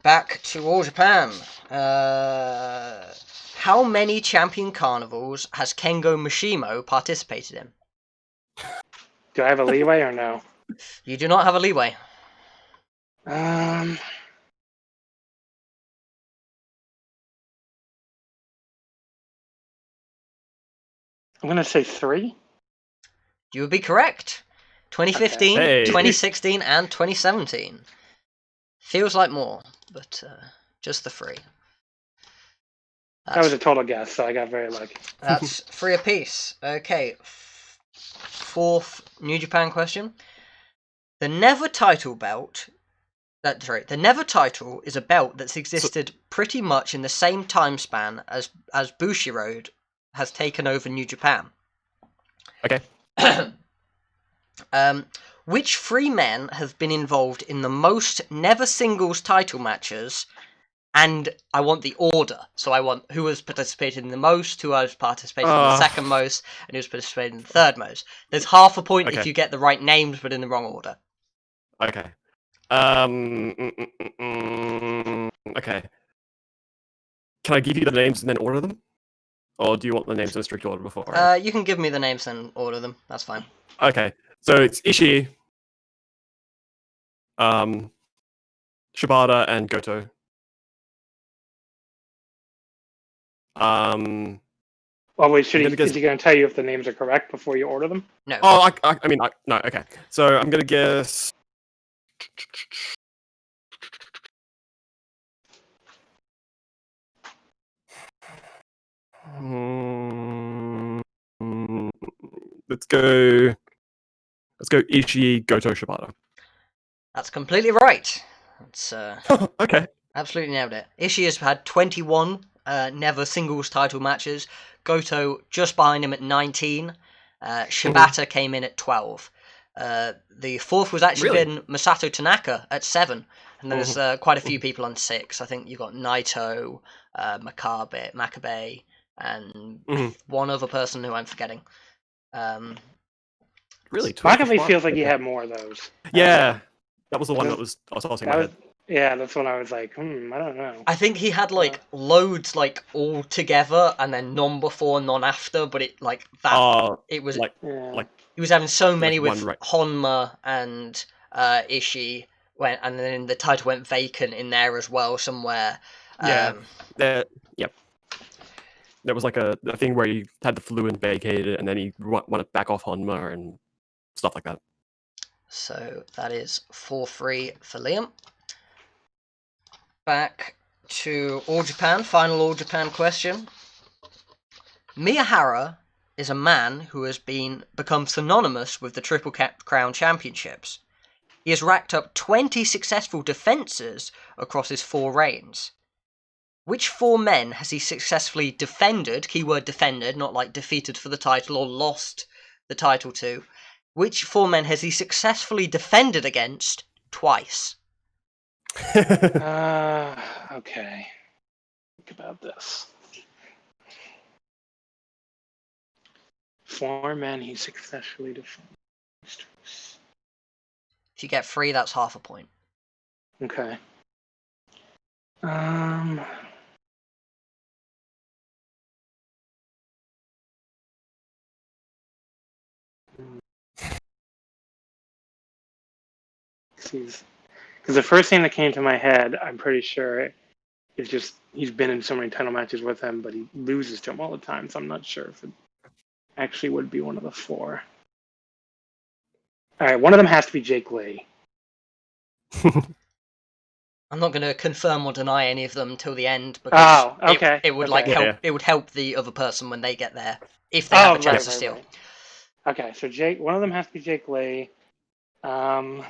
Back to All Japan. How many champion carnivals has Kengo Mishimo participated in? Do I have a leeway or no? You do not have a leeway. I'm going to say 3. You would be correct. 2015, 2016, and 2017. Feels like more, but just the 3. That was a total guess, so I got very lucky. That's 3 apiece. Okay, 4th New Japan question. The Never title belt. The Never title is a belt that's existed pretty much in the same time span as Bushiroad has taken over New Japan. Okay. Which 3 men have been involved in the most Never singles title matches? And I want the order. So I want who has participated in the most, who has participated in the second most, and who's participated in the third most. There's half a point if you get the right names, but in the wrong order. Okay. Okay. Can I give you the names and then order them? Or do you want the names in a strict order before? You can give me the names and order them. That's fine. Okay. So it's Ishii, Shibata, and Goto. Well, wait, is he going to tell you if the names are correct before you order them? No. Oh, no, okay. So I'm going to guess... Let's go Ishii, Goto, Shibata. That's completely right. That's okay. Absolutely nailed it. Ishii has had 21 Never singles title matches. Goto just behind him at 19. Shibata came in at 12. The 4th was actually been Masato Tanaka at 7. And there's quite a few people on 6. I think you've got Naito, Makabe, and one other person who I'm forgetting. Really? Makabe feels like he had more of those. Yeah. That was the one that was in my head. Yeah, that's when I was like, I don't know. I think he had loads all together and then none before, none after, but it it was he was having so many with Honma and Ishii and then the title went vacant in there as well somewhere. Yep. There was a thing where he had the flu and vacated and then he wanted back off Honma and stuff like that. So that is 4-3 for Liam. Back to All Japan, final All Japan question. Miyahara is a man who has become synonymous with the Triple Crown Championships. He has racked up 20 successful defences across his 4 reigns. Which 4 men has he successfully defended, keyword defended, not like defeated for the title or lost the title to? Which 4 men has he successfully defended against twice? Okay. Think about this. 4 men he successfully defended. If you get 3, that's half a point. Okay. Because the first thing that came to my head, I'm pretty sure, is just he's been in so many title matches with him, but he loses to him all the time. So I'm not sure if it actually would be one of the 4. All right, one of them has to be Jake Lee. I'm not going to confirm or deny any of them till the end because okay. it would it would help the other person when they get there if they have a chance to steal. Right. Okay, so one of them has to be Jake Lee. I'm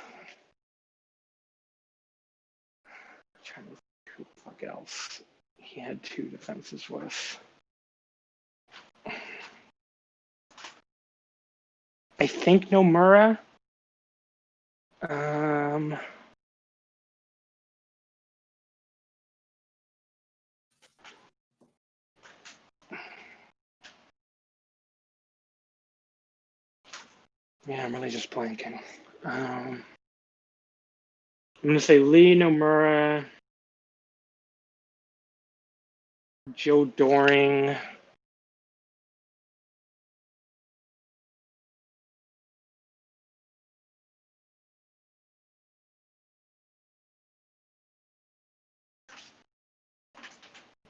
trying to think who the fuck else he had 2 defenses with. I think Nomura. Yeah, I'm really just blanking. I'm going to say Lee, Nomura, Joe Doring.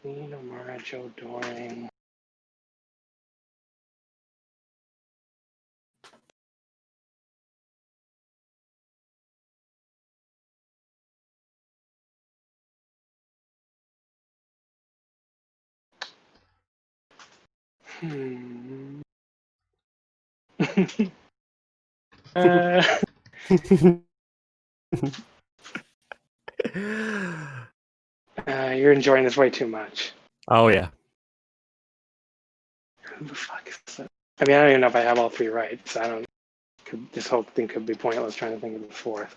Lee, Nomura, Joe Doring. You're enjoying this way too much. Oh, yeah. Who the fuck is that? I mean, I don't even know if I have all 3 right, so I don't. This whole thing could be pointless trying to think of the 4th.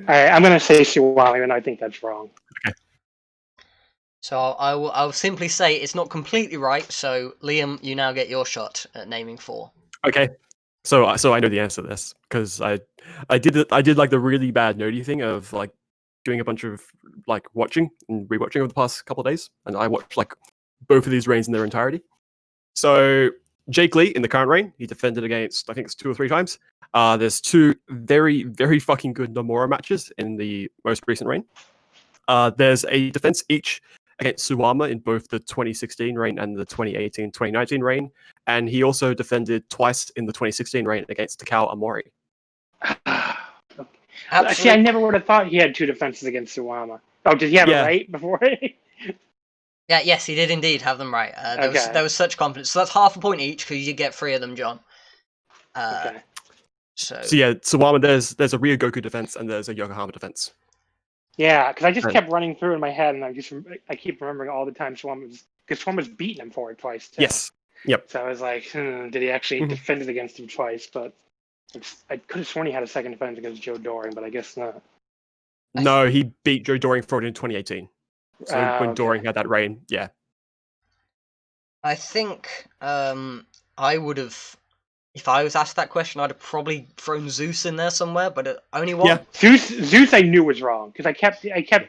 I'm going to say Suwami, and I think that's wrong. Okay. So I'll simply say it's not completely right. So Liam, you now get your shot at naming 4. Okay. So I know the answer to this because I did like the really bad nerdy thing of like doing a bunch of like watching and rewatching over the past couple of days, and I watched like both of these reigns in their entirety. So Jake Lee in the current reign, he defended against I think it's 2 or 3 times. There's 2 very very fucking good Nomura matches in the most recent reign. There's a defense each against Suwama in both the 2016 reign and the 2018-2019 reign, and he also defended twice in the 2016 reign against Takao Amori. See, I never would have thought he had 2 defenses against Suwama. Oh, did he have it right before? Yes, he did indeed have them right. There was such confidence. So that's half a point each because you get 3 of them, John. Okay. So yeah, Suwama, there's a Ryogoku defense and there's a Yokohama defense. Yeah, because I just kept running through in my head, and I keep remembering all the time Suwama's beaten him for it twice too. Yes. Yep. So I was like, did he actually defend it against him twice? But I could have sworn he had a second defense against Joe Doring, but I guess not. No, he beat Joe Doring for it in 2018. So when Doring had that reign, yeah. I think I would have, if I was asked that question, I'd have probably thrown Zeus in there somewhere, but only one. Yeah, Zeus I knew was wrong because I kept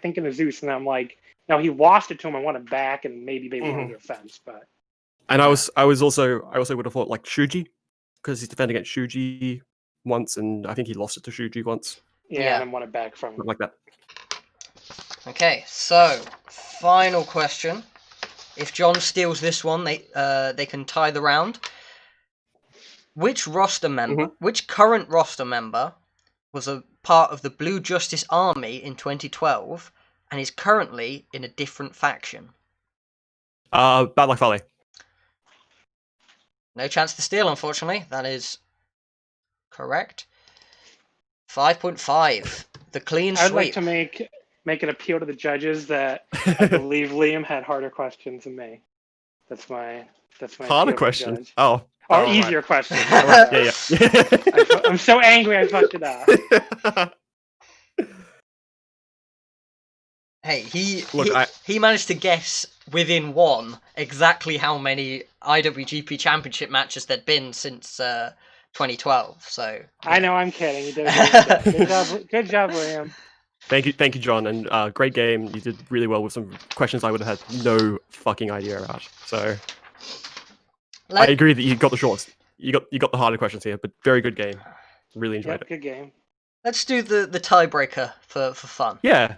thinking of Zeus, and I'm like, no, he lost it to him. I want it back, and maybe they won the defense, but. And I also would have thought like Shuji because he's defending against Shuji once, and I think he lost it to Shuji once. Yeah, and won it back from him. Like that. Okay, so final question. If John steals this one, they can tie the round. Which current roster member was a part of the Blue Justice Army in 2012 and is currently in a different faction? Bad Luck Valley. No chance to steal, unfortunately. That is correct. 5.5. The clean sweep. I'd like to make an appeal to the judges that I believe Liam had harder questions than me. That's my Harder appeal to the question. judge. Oh. Or right. easier questions. Yeah. I'm so angry I fucked it up. Hey, he managed to guess within one exactly how many IWGP Championship matches there'd been since 2012. So I know, I'm kidding. You did a good job. Good job, Liam. Thank you, John, and great game. You did really well with some questions I would have had no fucking idea about. So I agree that you got the shorts. You got the harder questions here, but very good game. Really enjoyed it. Good game. Let's do the tiebreaker for fun. Yeah.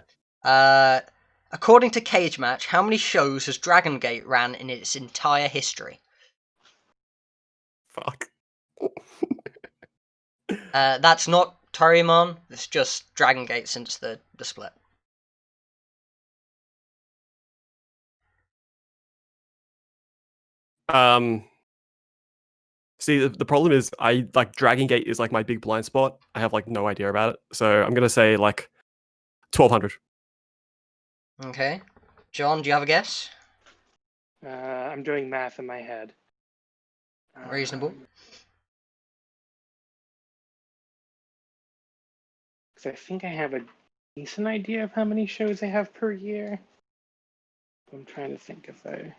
According to Cage Match, how many shows has Dragon Gate ran in its entire history? Fuck. That's not Toryumon. It's just Dragon Gate since the split. See, the problem is I like Dragon Gate is like my big blind spot. I have like no idea about it, so I'm gonna say like 1,200. Okay, John, do you have a guess? I'm doing math in my head. Reasonable. Because I think I have a decent idea of how many shows they have per year. I'm trying to think if I.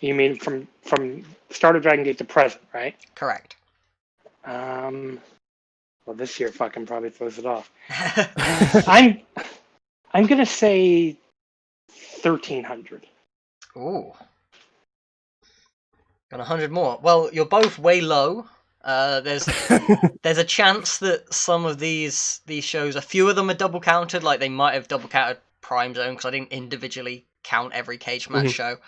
You mean from start of Dragon Gate to present, right? Correct. Well, this year fucking probably throws it off. I'm gonna say 1,300. Ooh. Got 100 more. Well, you're both way low. There's a chance that some of these shows, a few of them are double counted, like they might have double counted Prime Zone because I didn't individually count every Cage Match show.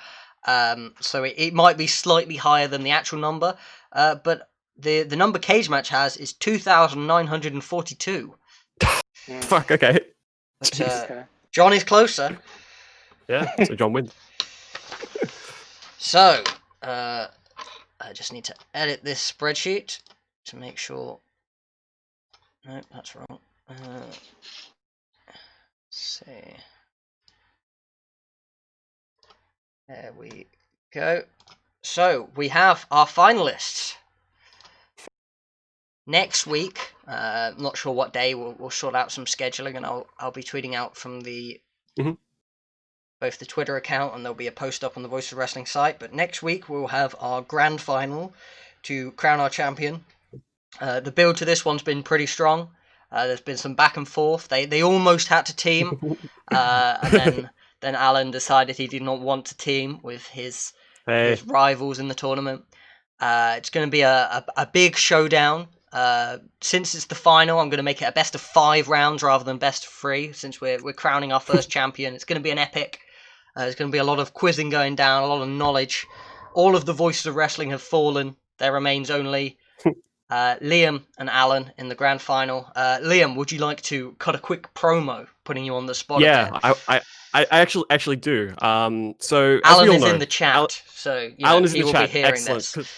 So it might be slightly higher than the actual number. But the number Cage Match has is 2,942. Fuck. Okay. But, John is closer. Yeah. So John wins. So, I just need to edit this spreadsheet to make sure. No, that's wrong. Let's see. There we go. So, we have our finalists. Next week, not sure what day, we'll sort out some scheduling, and I'll be tweeting out from the both the Twitter account, and there'll be a post up on the Voice of Wrestling site. But next week we'll have our grand final to crown our champion. The build to this one's been pretty strong. There's been some back and forth. They almost had to team, and then Alan decided he did not want to team with his rivals in the tournament. It's going to be a big showdown. Since it's the final, I'm going to make it a best of 5 rounds rather than best of 3, since we're crowning our first champion. It's going to be an epic. There's going to be a lot of quizzing going down, a lot of knowledge. All of the voices of wrestling have fallen. There remains only Liam and Alan in the grand final. Liam, would you like to cut a quick promo, putting you on the spot? Yeah, I actually do. So Alan is know, in the chat, so Alan is in he the will chat. be hearing Excellent. this.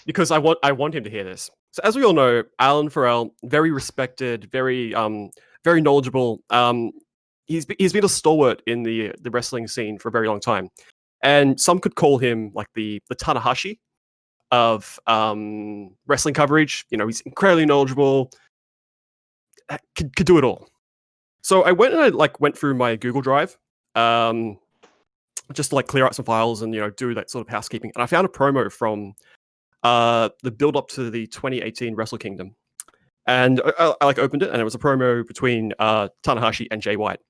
Because I want him to hear this. So as we all know, Alan Farrell, very respected, very knowledgeable. He's been a stalwart in the wrestling scene for a very long time, and some could call him like the Tanahashi of wrestling coverage. You know, he's incredibly knowledgeable, could do it all. So I went and went through my Google Drive, just to like clear out some files and do that sort of housekeeping. And I found a promo from the build up to the 2018 Wrestle Kingdom, and I like opened it, and it was a promo between Tanahashi and Jay White.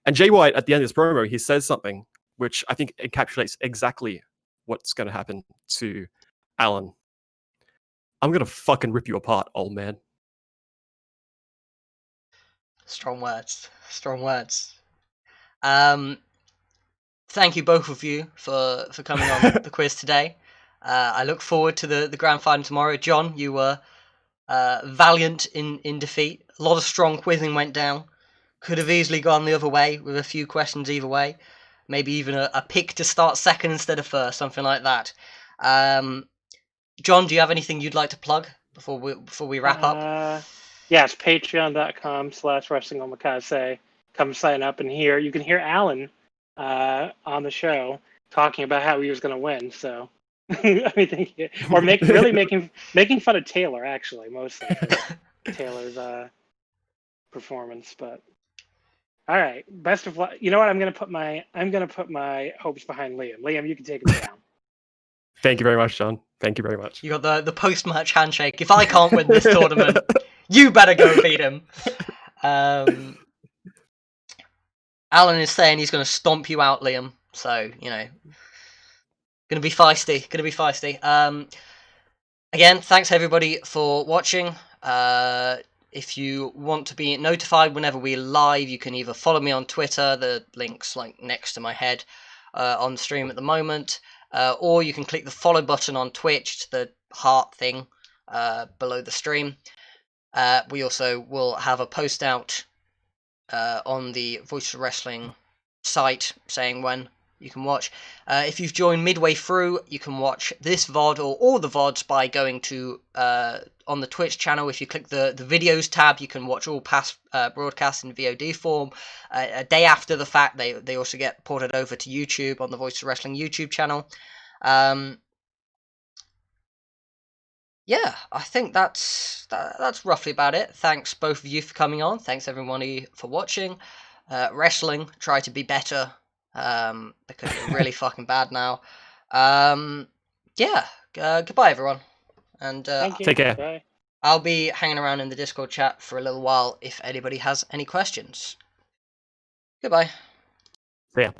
And Jay White, at the end of this promo, he says something which I think encapsulates exactly what's going to happen to Alan. I'm going to fucking rip you apart, old man. Strong words. Strong words. Thank you both of you for coming on the quiz today. I look forward to the grand final tomorrow. John, you were valiant in defeat. A lot of strong quizzing went down. Could have easily gone the other way with a few questions either way. Maybe even a pick to start second instead of first, something like that. John, do you have anything you'd like to plug before we wrap up? Yes, patreon.com/wrestlingomakase. Come sign up and hear. You can hear Alan on the show talking about how he was going to win. So, I mean, or making fun of Taylor actually mostly for Taylor's performance. But all right, best of luck. You know what? I'm gonna put my hopes behind Liam. Liam, you can take it down. Thank you very much, John. Thank you very much. You got the post-match handshake. If I can't win this tournament, you better go beat him. Alan is saying he's going to stomp you out, Liam. So, going to be feisty. Again, thanks everybody for watching. If you want to be notified whenever we're live, you can either follow me on Twitter, the link's like next to my head on the stream at the moment, or you can click the follow button on Twitch, the heart thing below the stream. We also will have a post out on the Voice of Wrestling site saying when you can watch. If you've joined midway through, you can watch this VOD or all the VODs by going to on the Twitch channel. If you click the videos tab, you can watch all past broadcasts in VOD form. A day after the fact, they also get ported over to YouTube on the Voice of Wrestling YouTube channel. Yeah, I think that's roughly about it. Thanks both of you for coming on. Thanks everybody for watching. Wrestling, try to be better. Because it's really fucking bad now. Yeah, goodbye everyone, and take care. Bye. I'll be hanging around in the Discord chat for a little while if anybody has any questions. Goodbye. See ya.